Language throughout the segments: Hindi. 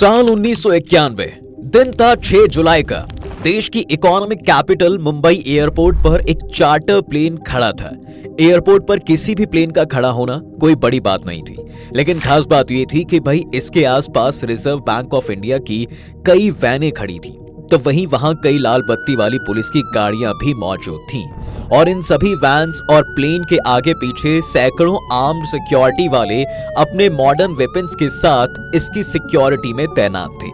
साल 1991 दिन था 6 जुलाई का। देश की इकोनॉमिक कैपिटल मुंबई एयरपोर्ट पर एक चार्टर प्लेन खड़ा था। एयरपोर्ट पर किसी भी प्लेन का खड़ा होना कोई बड़ी बात नहीं थी, लेकिन खास बात यह थी कि भाई इसके आसपास रिजर्व बैंक ऑफ इंडिया की कई वैनें खड़ी थी, तो वहीं वहां कई लाल बत्ती वाली पुलिस की गाड़ियां भी मौजूद थीं और इन सभी वैन्स और प्लेन के आगे पीछे सैकड़ों आर्म्ड सिक्योरिटी वाले अपने मॉडर्न वेपन्स के साथ इसकी सिक्योरिटी में तैनात थे।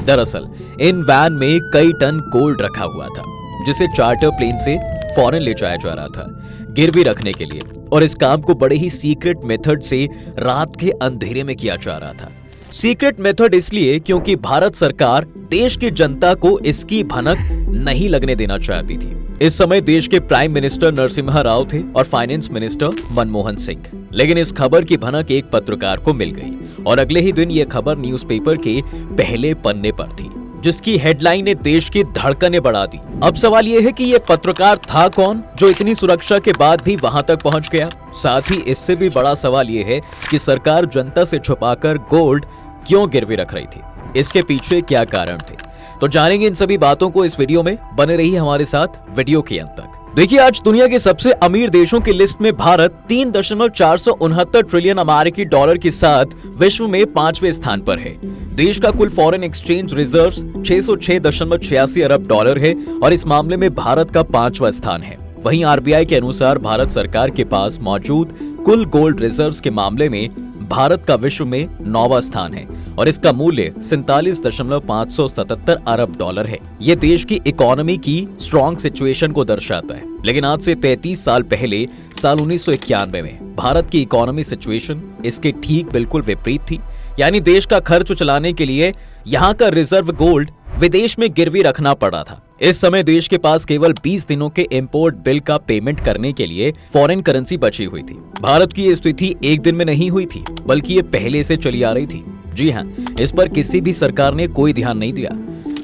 दरअसल इन वैन में कई टन गोल्ड रखा हुआ था, जिसे चार्टर प्लेन से फॉरेन ले जाया जा रहा था गिरवी रखने के लिए, और इस काम को बड़े ही सीक्रेट मेथड से रात के अंधेरे में किया जा रहा था। सीक्रेट मेथड इसलिए क्योंकि भारत सरकार देश की जनता को इसकी भनक नहीं लगने देना चाहती थी। इस समय देश के प्राइम मिनिस्टर नरसिम्हा राव थे और फाइनेंस मिनिस्टर मनमोहन सिंह। लेकिन इस खबर की भनक एक पत्रकार को मिल गई और अगले ही दिन यह खबर न्यूज़पेपर के पहले पन्ने पर थी, जिसकी हेडलाइन ने देश की धड़कनें बढ़ा दी। अब सवाल यह है कि यह पत्रकार था कौन जो इतनी सुरक्षा के बाद भी वहां तक पहुंच गया। साथ ही इससे भी बड़ा सवाल यह है कि सरकार जनता से छुपाकर गोल्ड क्यों गिरवी रख रही थी, इसके पीछे क्या कारण थे। तो जानेंगे इन सभी बातों को इस वीडियो में। बने रहिए हमारे साथ वीडियो के अंत तक। देखिए, आज दुनिया के सबसे अमीर देशों की लिस्ट में भारत 3.469 ट्रिलियन अमेरिकी डॉलर के साथ विश्व में 5वें स्थान पर है। देश का कुल फॉरेन एक्सचेंज रिजर्व्स 606.86 अरब डॉलर है और इस मामले में भारत का 5वां स्थान है। वहीं आरबीआई के अनुसार भारत सरकार के पास मौजूद कुल गोल्ड रिजर्व्स के मामले में भारत का विश्व में 9वां स्थान है और इसका मूल्य 47.577 अरब डॉलर है। ये देश की इकोनॉमी की स्ट्रॉन्ग सिचुएशन को दर्शाता है। लेकिन आज से 33 साल पहले साल 1991 में भारत की इकोनॉमी सिचुएशन इसके ठीक बिल्कुल विपरीत थी। यानी देश का खर्च चलाने के लिए यहाँ का रिजर्व गोल्ड विदेश में गिरवी रखना पड़ा था। इस समय देश के पास केवल 20 दिनों के इंपोर्ट बिल का पेमेंट करने के लिए फॉरेन करेंसी बची हुई थी। भारत की ये स्थिति एक दिन में नहीं हुई थी, बल्कि ये पहले से चली आ रही थी। जी हाँ, इस पर किसी भी सरकार ने कोई ध्यान नहीं दिया।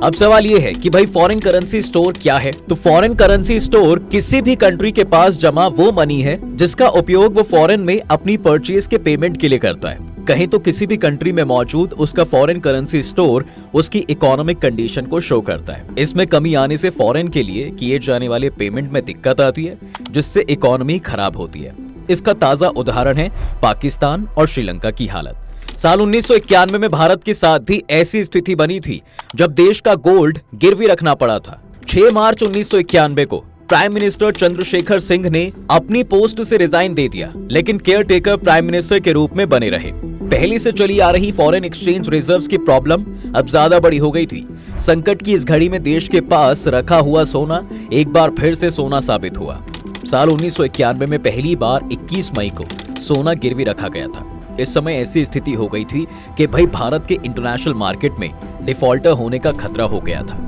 अब सवाल ये है कि भाई फॉरेन करेंसी स्टोर क्या है? तो फॉरेन करेंसी स्टोर किसी भी कंट्री के पास जमा वो मनी है जिसका उपयोग वो फॉरेन में अपनी परचेज के पेमेंट के लिए करता है। कहीं तो किसी भी कंट्री में मौजूद उसका फॉरेन करेंसी स्टोर उसकी इकोनॉमिक कंडीशन को शो करता है। इसमें कमी आने से फॉरेन के लिए किए जाने वाले पेमेंट में दिक्कत आती है, जिससे इकोनॉमी खराब होती है। इसका ताजा उदाहरण है पाकिस्तान और श्रीलंका की हालत। साल 1991 में भारत के साथ भी ऐसी स्थिति बनी थी जब देश का गोल्ड गिरवी रखना पड़ा था। 6 मार्च 1991 को प्राइम मिनिस्टर चंद्रशेखर सिंह ने अपनी पोस्ट से रिजाइन दे दिया, लेकिन केयर टेकर प्राइम मिनिस्टर के रूप में बने रहे। पहले से चली आ रही फॉरेन एक्सचेंज रिजर्व्स की प्रॉब्लम अब ज्यादा बड़ी हो गई थी। संकट की इस घड़ी में देश के पास रखा हुआ सोना एक बार फिर से सोना साबित हुआ। साल 1991 में पहली बार 21 मई को सोना गिरवी रखा गया था। इस समय ऐसी स्थिति हो गई थी कि भाई भारत के इंटरनेशनल मार्केट में डिफॉल्टर होने का खतरा हो गया था।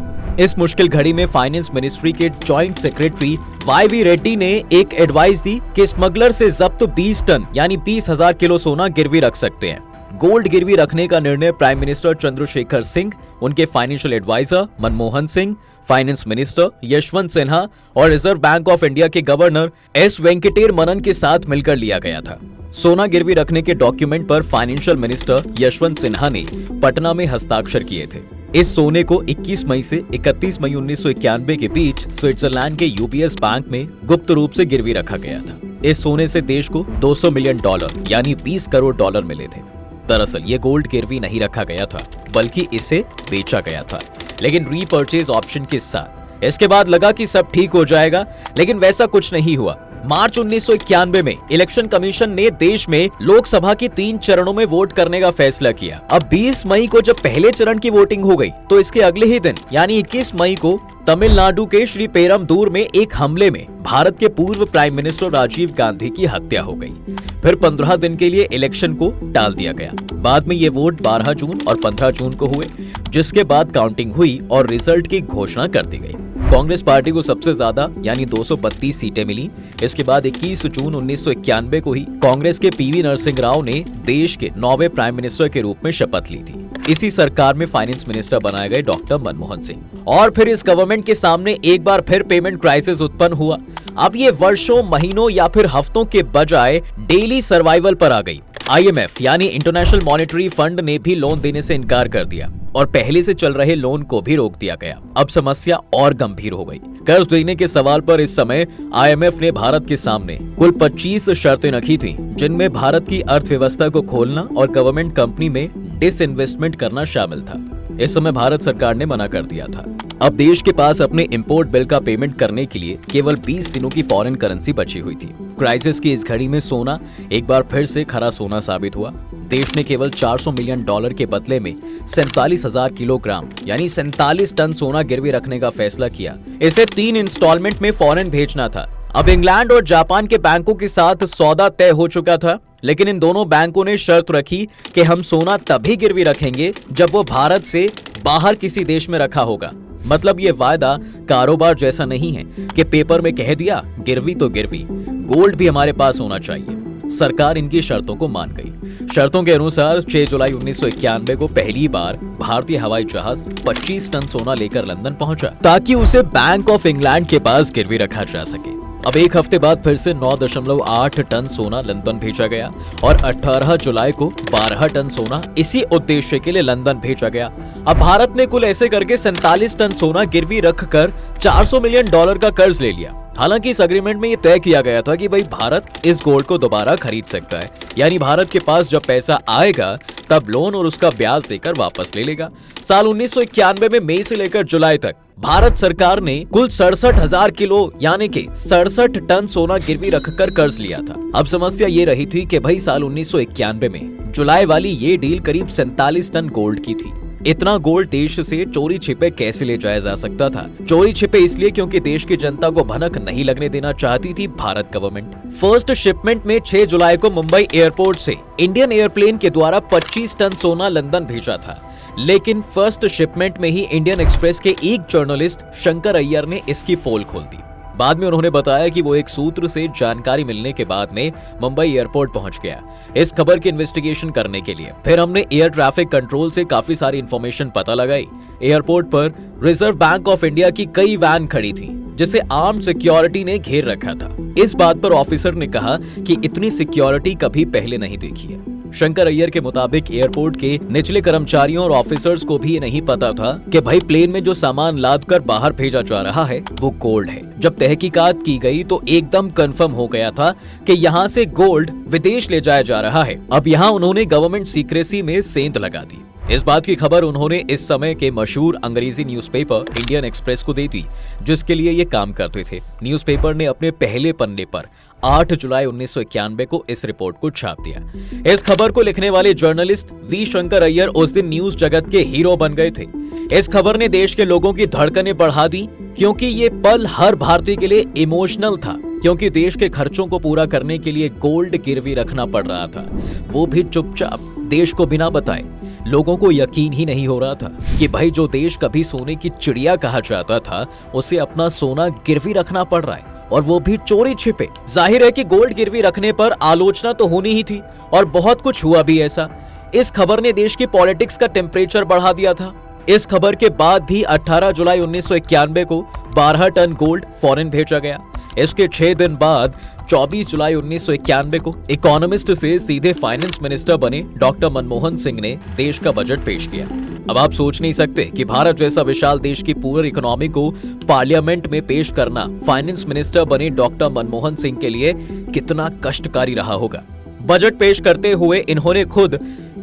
इस मुश्किल घड़ी में फाइनेंस मिनिस्ट्री के जॉइंट सेक्रेटरी वाई.वी. रेड्डी ने एक एडवाइस दी कि स्मगलर से जब्त 20 टन यानी 20,000 किलो सोना गिरवी रख सकते हैं। गोल्ड गिरवी रखने का निर्णय प्राइम मिनिस्टर चंद्रशेखर सिंह, उनके financial adviser Manmohan Singh, finance minister Yashwant Sinha और रिजर्व बैंक ऑफ इंडिया के गवर्नर एस वेंकटेर मनन के साथ मिलकर लिया गया था। सोना गिरवी रखने के डॉक्यूमेंट पर फाइनेंशियल मिनिस्टर यशवंत सिन्हा ने पटना में हस्ताक्षर किए थे। इस सोने को 21 मई से 31 मई 1991 के बीच स्विट्जरलैंड के यूबीएस बैंक में गुप्त रूप से गिरवी रखा गया था। इस सोने से देश को 200 मिलियन डॉलर यानी 20 करोड़ डॉलर मिले थे। दरअसल ये गोल्ड गिरवी नहीं रखा गया था, बल्कि इसे बेचा गया था, लेकिन रीपर्चेज ऑप्शन के साथ। इसके बाद लगा कि सब ठीक हो जाएगा, लेकिन वैसा कुछ नहीं हुआ। मार्च 1991 में इलेक्शन कमीशन ने देश में लोकसभा की 3 चरणों में वोट करने का फैसला किया। अब 20 मई को जब पहले चरण की वोटिंग हो गई, तो इसके अगले ही दिन यानी 21 मई को तमिलनाडु के श्री पेरमदूर में एक हमले में भारत के पूर्व प्राइम मिनिस्टर राजीव गांधी की हत्या हो गई। फिर 15 दिन के लिए इलेक्शन को टाल दिया गया। बाद में ये वोट 12 जून और 15 जून को हुए, जिसके बाद काउंटिंग हुई और रिजल्ट की घोषणा कर दी गई। कांग्रेस पार्टी को सबसे ज्यादा यानी 232 सीटें मिली। इसके बाद 21 जून 1991 को ही कांग्रेस के पीवी नरसिंह राव ने देश के 9वें प्राइम मिनिस्टर के रूप में शपथ ली थी। इसी सरकार में फाइनेंस मिनिस्टर बनाए गए डॉक्टर मनमोहन सिंह। और फिर इस गवर्नमेंट के सामने एक बार फिर पेमेंट क्राइसिस उत्पन्न हुआ। अब ये वर्षों, महीनों या फिर हफ्तों के बजाय डेली सर्वाइवल पर आ गई। आईएमएफ यानी इंटरनेशनल मॉनेटरी फंड ने भी लोन देने से इनकार कर दिया। और पहले से चल रहे लोन को भी रोक दिया गया। अब समस्या और गंभीर हो गई। कर्ज देने के सवाल पर इस समय IMF ने भारत के सामने कुल 25 शर्तें रखी थी, जिनमें भारत की अर्थव्यवस्था को खोलना और गवर्नमेंट कंपनी में डिसइन्वेस्टमेंट करना शामिल था। इस समय भारत सरकार ने मना कर दिया था। अब देश के पास अपने इंपोर्ट बिल का पेमेंट करने के लिए केवल 20 दिनों की फॉरेन करेंसी बची हुई थी। क्राइसिस की इस घड़ी में सोना एक बार फिर से खरा सोना साबित हुआ। देश ने केवल $400 मिलियन के बदले में 47,000 किलोग्राम यानी 47 टन सोना गिरवी रखने का फैसला किया। इसे 3 इंस्टॉलमेंट में फॉरेन भेजना था। अब इंग्लैंड और जापान के बैंकों के साथ सौदा तय हो चुका था, लेकिन इन दोनों बैंकों ने शर्त रखी कि हम सोना तभी गिरवी रखेंगे जब वो भारत से बाहर किसी देश में रखा होगा। मतलब ये वायदा कारोबार जैसा नहीं है कि पेपर में कह दिया गिरवी तो गिरवी, गोल्ड भी हमारे पास होना चाहिए। सरकार इनकी शर्तों को मान गई। शर्तों के अनुसार 6 जुलाई 1991 को पहली बार भारतीय हवाई जहाज 25 टन सोना लेकर लंदन पहुंचा, ताकि उसे बैंक ऑफ इंग्लैंड के पास गिरवी रखा जा सके। अब एक हफ्ते बाद फिर से 9.8 टन सोना लंदन भेजा गया और 18 जुलाई को 12 टन सोना इसी उद्देश्य के लिए लंदन भेजा गया। अब भारत ने कुल ऐसे करके 47 टन सोना गिरवी रखकर $400 मिलियन का कर्ज ले लिया। हालांकि इस एग्रीमेंट में ये तय किया गया था कि भाई भारत इस गोल्ड को दोबारा खरीद सकता है, यानी भारत के पास जब पैसा आएगा तब लोन और उसका ब्याज देकर वापस ले लेगा। साल 1991 में मई से लेकर जुलाई तक भारत सरकार ने कुल 67,000 किलो यानी कि 67 टन सोना गिरवी रखकर कर्ज लिया था। अब समस्या ये रही थी कि भाई साल 1991 में जुलाई वाली ये डील करीब 47 टन गोल्ड की थी। इतना गोल्ड देश से चोरी छिपे कैसे ले जाया जा सकता था? चोरी छिपे इसलिए क्योंकि देश की जनता को भनक नहीं लगने देना चाहती थी भारत गवर्नमेंट। फर्स्ट शिपमेंट में 6 जुलाई को मुंबई एयरपोर्ट से इंडियन एयरप्लेन के द्वारा 25 टन सोना लंदन भेजा था, लेकिन फर्स्ट शिपमेंट में ही इंडियन एक्सप्रेस के एक जर्नलिस्ट शंकर अय्यर ने इसकी पोल खोल दी। बाद में उन्होंने बताया कि वो एक सूत्र से जानकारी मिलने के बाद में मुंबई एयरपोर्ट पहुंच गया इस खबर की इन्वेस्टिगेशन करने के लिए। फिर हमने एयर ट्रैफिक कंट्रोल से काफी सारी इंफॉर्मेशन पता लगाई। एयरपोर्ट पर रिजर्व बैंक ऑफ इंडिया की कई वैन खड़ी थी, जिसे आर्म्ड सिक्योरिटी ने घेर रखा था। इस बात पर ऑफिसर ने कहा कि इतनी सिक्योरिटी कभी पहले नहीं देखी है। शंकर अय्यर के मुताबिक एयरपोर्ट के निचले कर्मचारियों और ऑफिसर्स को भी ये नहीं पता था कि भाई प्लेन में जो सामान लाद कर बाहर भेजा जा रहा है वो गोल्ड है। जब तहकीकात की गई तो एकदम कंफर्म हो गया था कि यहाँ से गोल्ड विदेश ले जाया जा रहा है। अब यहाँ उन्होंने गवर्नमेंट सीक्रेसी में सेंध लगा दी। इस बात की खबर उन्होंने इस समय के मशहूर अंग्रेजी न्यूज़पेपर इंडियन एक्सप्रेस को दे दी, जिसके लिए ये काम करते थे। न्यूज़पेपर ने अपने पहले पन्ने पर 8 जुलाई 1991 को इस रिपोर्ट को छाप दिया। इस खबर को लिखने वाले जर्नलिस्ट वी शंकर अय्यर उस दिन न्यूज जगत के हीरो बन गए थे। इस खबर ने देश के लोगों की धड़कनें बढ़ा दी, क्योंकि ये पल हर भारतीय के लिए इमोशनल था, क्योंकि देश के खर्चों को पूरा करने के लिए गोल्ड गिरवी रखना पड़ रहा था, वो भी चुपचाप, देश को बिना बताए। लोगों को यकीन ही नहीं हो रहा था कि भाई जो देश कभी सोने की चिड़िया कहा जाता था, उसे अपना सोना गिरवी रखना पड़ रहा है, और वो भी चोरी छिपे। जाहिर है कि गोल्ड गिरवी रखने पर आलोचना तो होनी ही थी, और बहुत कुछ हुआ भी ऐसा। इस खबर ने देश की पॉलिटिक्स का टेम्परेचर बढ़ा दिया था। इस खबर के बाद भी 18 जुलाई 1991 को 12 टन गोल्ड फॉरेन भेजा गया। इसके 6 दिन बाद 24 जुलाई 1991 को इकोनॉमिस्ट से सीधे फाइनेंस मिनिस्टर बने डॉक्टर मनमोहन सिंह ने देश का बजट पेश किया। अब आप सोच नहीं सकते कि भारत जैसा विशाल देश की पूरी इकोनॉमी को पार्लियामेंट में पेश करना फाइनेंस मिनिस्टर बने डॉक्टर मनमोहन सिंह के लिए कितना कष्टकारी रहा होगा। बजट पेश करते हुए इन्होंने खुद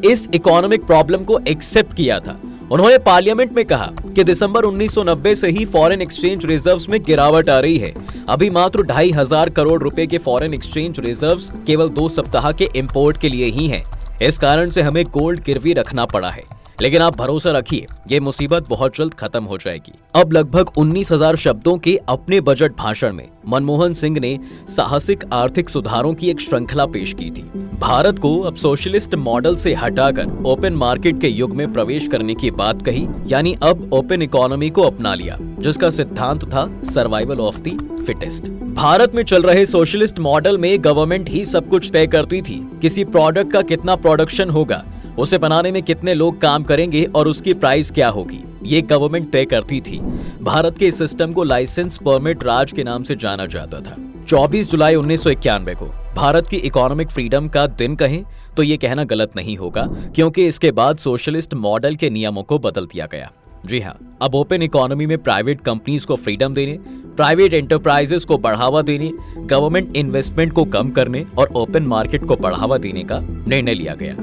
इस इकोनॉमिक प्रॉब्लम को एक्सेप्ट किया था। उन्होंने पार्लियामेंट में कहा कि दिसंबर 1990 से ही फॉरेन एक्सचेंज रिजर्व्स में गिरावट आ रही है। अभी मात्र 2,500 करोड़ रुपए के फॉरेन एक्सचेंज रिजर्व्स केवल 2 सप्ताह के इंपोर्ट के लिए ही हैं। इस कारण से हमें गोल्ड गिरवी रखना पड़ा है, लेकिन आप भरोसा रखिए ये मुसीबत बहुत जल्द खत्म हो जाएगी। अब लगभग 19,000 शब्दों के अपने बजट भाषण में मनमोहन सिंह ने साहसिक आर्थिक सुधारों की एक श्रृंखला पेश की थी। भारत को अब सोशलिस्ट मॉडल से हटाकर ओपन मार्केट के युग में प्रवेश करने की बात कही, यानी अब ओपन इकोनॉमी को अपना लिया, जिसका सिद्धांत था survival of the fittest. Bharat में चल रहे सोशलिस्ट मॉडल में गवर्नमेंट ही सब कुछ तय करती थी। किसी प्रोडक्ट का कितना प्रोडक्शन होगा, उसे बनाने में कितने लोग काम करेंगे और उसकी प्राइस क्या होगी, ये गवर्नमेंट तय करती थी। भारत के इस सिस्टम को लाइसेंस परमिट राज के नाम से जाना जाता था। 24 जुलाई 1991 को भारत की इकोनॉमिक फ्रीडम का दिन कहें तो ये कहना गलत नहीं होगा, क्योंकि इसके बाद सोशलिस्ट मॉडल के नियमों को बदल दिया गया। जी हाँ, अब ओपन इकोनॉमी में प्राइवेट कंपनीज को फ्रीडम देने, प्राइवेट एंटरप्राइजेस को बढ़ावा देने, गवर्नमेंट इन्वेस्टमेंट को कम करने और ओपन मार्केट को बढ़ावा देने का निर्णय लिया गया।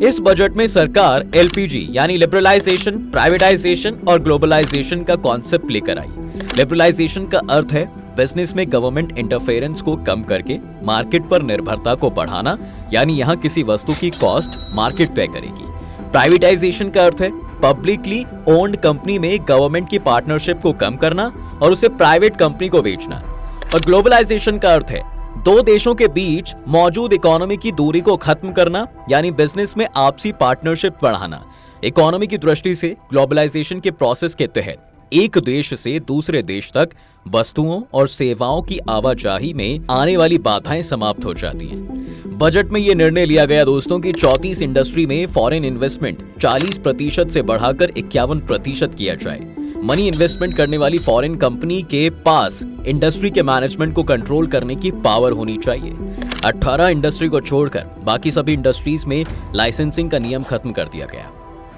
इस बजट में सरकार एलपीजी यानी लिबरलाइजेशन, प्राइवेटाइजेशन और ग्लोबलाइजेशन का कॉन्सेप्ट लेकर आई। लिबरलाइजेशन का अर्थ है बिजनेस में गवर्नमेंट इंटरफेरेंस को कम करके मार्केट पर निर्भरता को बढ़ाना, यानी यहाँ किसी वस्तु की कॉस्ट मार्केट तय करेगी। प्राइवेटाइजेशन का अर्थ है पब्लिकली ओन्ड कंपनी में गवर्नमेंट की पार्टनरशिप को कम करना और उसे प्राइवेट कंपनी को बेचना। और ग्लोबलाइजेशन का अर्थ है दो देशों के बीच मौजूद इकोनॉमी की दूरी को खत्म करना, यानी बिजनेस में आपसी पार्टनरशिप बढ़ाना। इकोनॉमी की दृष्टि से ग्लोबलाइजेशन के प्रोसेस के तहत एक देश से दूसरे देश तक वस्तुओं और सेवाओं की आवाजाही में आने वाली बाधाएं समाप्त हो जाती हैं। बजट में यह निर्णय लिया गया दोस्तों कि 34 इंडस्ट्री में फॉरेन इन्वेस्टमेंट 40% से बढ़ाकर 51% किया जाए। मनी इन्वेस्टमेंट करने वाली फॉरेन कंपनी के पास इंडस्ट्री के मैनेजमेंट को कंट्रोल करने की पावर होनी चाहिए। 18 इंडस्ट्री को छोड़कर बाकी सभी इंडस्ट्रीज में लाइसेंसिंग का नियम खत्म कर दिया गया।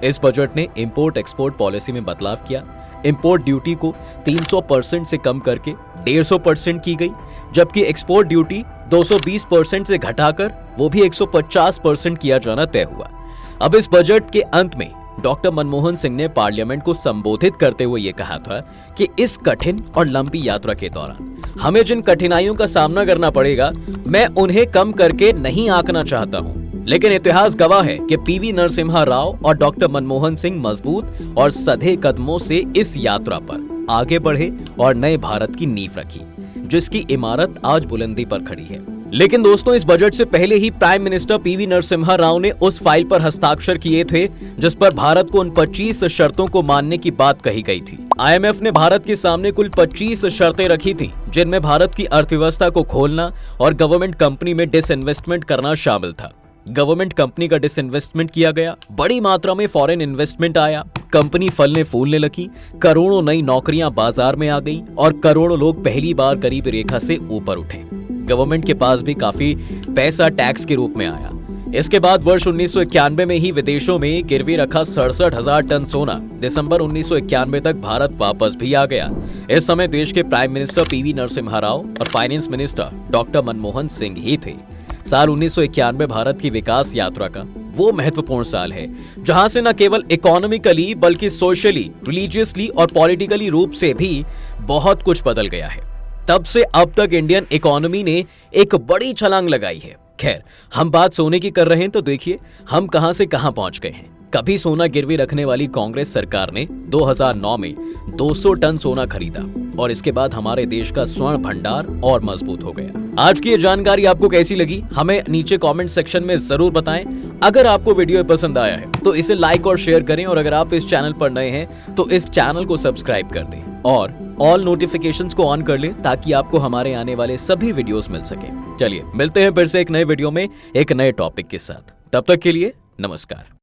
इस बजट ने इंपोर्ट एक्सपोर्ट पॉलिसी में बदलाव किया। इंपोर्ट ड्यूटी को 300% से कम करके 150% की गई, जबकि एक्सपोर्ट ड्यूटी 220% से घटाकर वो भी 150% किया जाना तय हुआ। अब इस बजट के अंत में डॉक्टर मनमोहन सिंह ने पार्लियामेंट को संबोधित करते हुए ये कहा था कि इस कठिन और लंबी यात्रा के दौरान हमें जिन कठिनाइयों का सामना करना पड़ेगा, मैं उन्हें कम करके नहीं आंकना चाहता हूं, लेकिन इतिहास गवाह है कि पीवी नरसिम्हा राव और डॉक्टर मनमोहन सिंह मजबूत और सधे कदमों से इस यात्रा पर आगे बढ़े और नए भारत की नींव रखी, जिसकी इमारत आज बुलंदी पर खड़ी है। लेकिन दोस्तों, इस बजट से पहले ही prime minister P V Narasimha Rao ने उस फाइल पर हस्ताक्षर किए थे जिस पर भारत को उन 25 शर्तों को मानने की बात कही गई थी। आईएमएफ ने भारत के सामने कुल 25 शर्तें रखी थी, जिनमें भारत की अर्थव्यवस्था को खोलना और गवर्नमेंट कंपनी में डिसइन्वेस्टमेंट करना शामिल था। गवर्नमेंट कंपनी का डिसइन्वेस्टमेंट किया गया, बड़ी मात्रा में फॉरेन इन्वेस्टमेंट आया, कंपनी फलने फूलने लगी, करोड़ों नई नौकरियां बाजार में आ गई और करोड़ों लोग पहली बार गरीबी रेखा से ऊपर उठे। गवर्नमेंट के पास भी काफी पैसा टैक्स के रूप में आया। इसके बाद वर्ष 1991 में ही विदेशों में गिरवी रखा 67,000 टन सोना दिसंबर 1991 तक भारत वापस भी आ गया। इस समय देश के prime minister P V Narasimha Rao और finance minister doctor Manmohan Singh ही थे। साल 1991 भारत की विकास यात्रा का वो महत्वपूर्ण साल है जहां से न केवल इकोनॉमिकली बल्कि सोशली, रिलीजियसली और पॉलिटिकली रूप से भी बहुत कुछ बदल गया है। तब से अब तक इंडियन इकोनॉमी ने एक बड़ी छलांग लगाई है। खैर, हम बात सोने की कर रहे हैं तो देखिए हम कहां से कहां पहुंच गए हैं। कभी सोना गिरवी रखने वाली कांग्रेस सरकार ने 2009 में 200 टन सोना खरीदा और इसके बाद हमारे देश का स्वर्ण भंडार और मजबूत हो गया। आज की ये जानकारी आपको कैसी लगी, हमें नीचे कमेंट सेक्शन में जरूर बताएं। अगर आपको वीडियो पसंद आया है तो इसे लाइक और शेयर करें और अगर आप इस चैनल पर नए हैं तो इस चैनल को सब्सक्राइब कर दें और ऑल नोटिफिकेशंस को ऑन कर लें ताकि आपको हमारे आने वाले सभी वीडियोस मिल सके। चलिए मिलते हैं फिर से एक नए वीडियो में एक नए टॉपिक के साथ। तब तक के लिए नमस्कार।